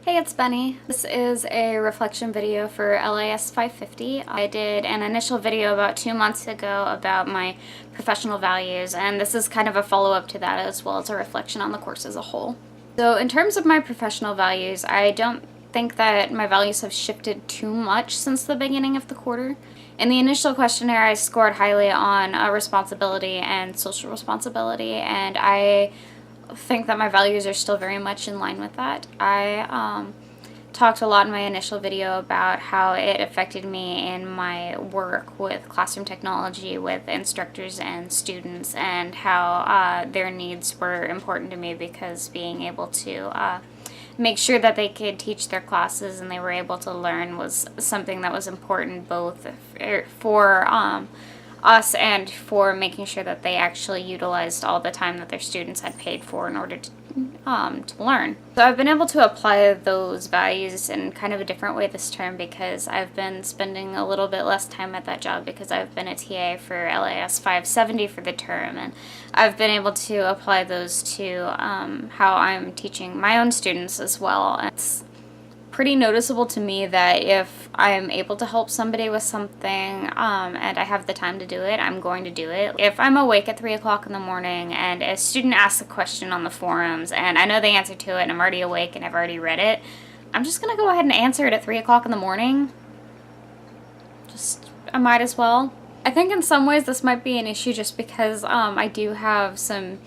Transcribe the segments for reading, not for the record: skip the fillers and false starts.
Hey, it's Benny. This is a reflection video for LIS 550. I did an initial video about 2 months ago about my professional values, and this is kind of a follow-up to that as well as a reflection on the course as a whole. So in terms of my professional values, I don't think that my values have shifted too much since the beginning of the quarter. In the initial questionnaire, I scored highly on responsibility and social responsibility, and I think that my values are still very much in line with that. I talked a lot in my initial video about how it affected me in my work with classroom technology with instructors and students, and how their needs were important to me because being able to make sure that they could teach their classes and they were able to learn was something that was important both for us and for making sure that they actually utilized all the time that their students had paid for in order to learn. So I've been able to apply those values in kind of a different way this term because I've been spending a little bit less time at that job because I've been a TA for LIS 570 for the term, and I've been able to apply those to how I'm teaching my own students as well. It's pretty noticeable to me that if I'm able to help somebody with something and I have the time to do it, I'm going to do it. If I'm awake at 3 o'clock in the morning and a student asks a question on the forums and I know the answer to it and I'm already awake and I've already read it, I'm just gonna go ahead and answer it at 3 o'clock in the morning. I might as well. I think in some ways this might be an issue just because I do have some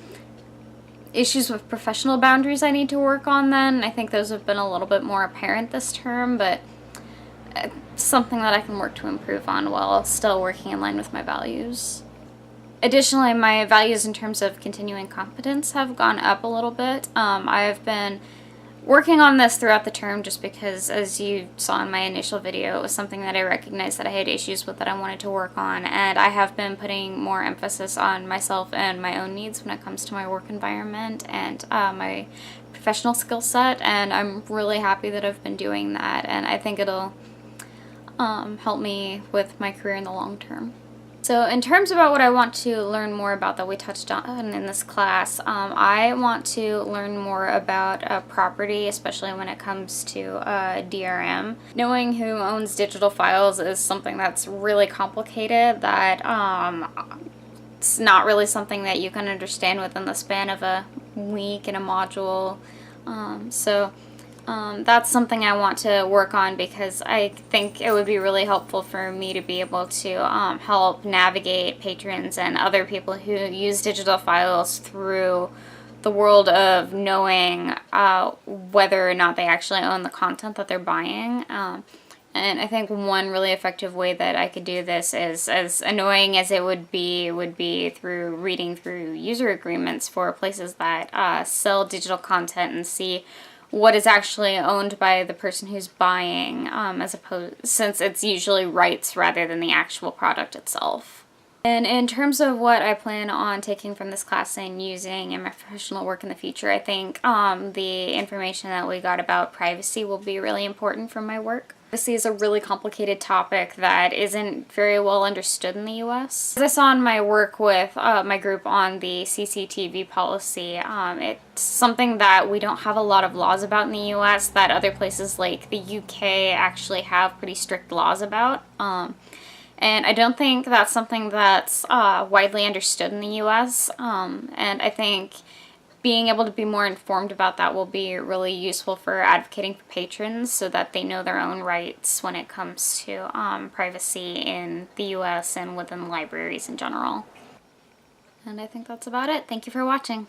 issues with professional boundaries I need to work on then. I think those have been a little bit more apparent this term, but it's something that I can work to improve on while still working in line with my values. Additionally, my values in terms of continuing competence have gone up a little bit. I've been working on this throughout the term just because, as you saw in my initial video, it was something that I recognized that I had issues with that I wanted to work on, and I have been putting more emphasis on myself and my own needs when it comes to my work environment and my professional skill set, and I'm really happy that I've been doing that, and I think it'll help me with my career in the long term. So in terms about what I want to learn more about that we touched on in this class, I want to learn more about property, especially when it comes to DRM. Knowing who owns digital files is something that's really complicated, that it's not really something that you can understand within the span of a week in a module. That's something I want to work on because I think it would be really helpful for me to be able to help navigate patrons and other people who use digital files through the world of knowing whether or not they actually own the content that they're buying. And I think one really effective way that I could do this is, as annoying as it would be through reading through user agreements for places that sell digital content and see what is actually owned by the person who's buying, since it's usually rights rather than the actual product itself. And in terms of what I plan on taking from this class and using in my professional work in the future, I think the information that we got about privacy will be really important for my work. Privacy is a really complicated topic that isn't very well understood in the US. As I saw in my work with my group on the CCTV policy, it's something that we don't have a lot of laws about in the US that other places like the UK actually have pretty strict laws about. And I don't think that's something that's widely understood in the US, and I think being able to be more informed about that will be really useful for advocating for patrons so that they know their own rights when it comes to privacy in the US and within libraries in general. And I think that's about it. Thank you for watching.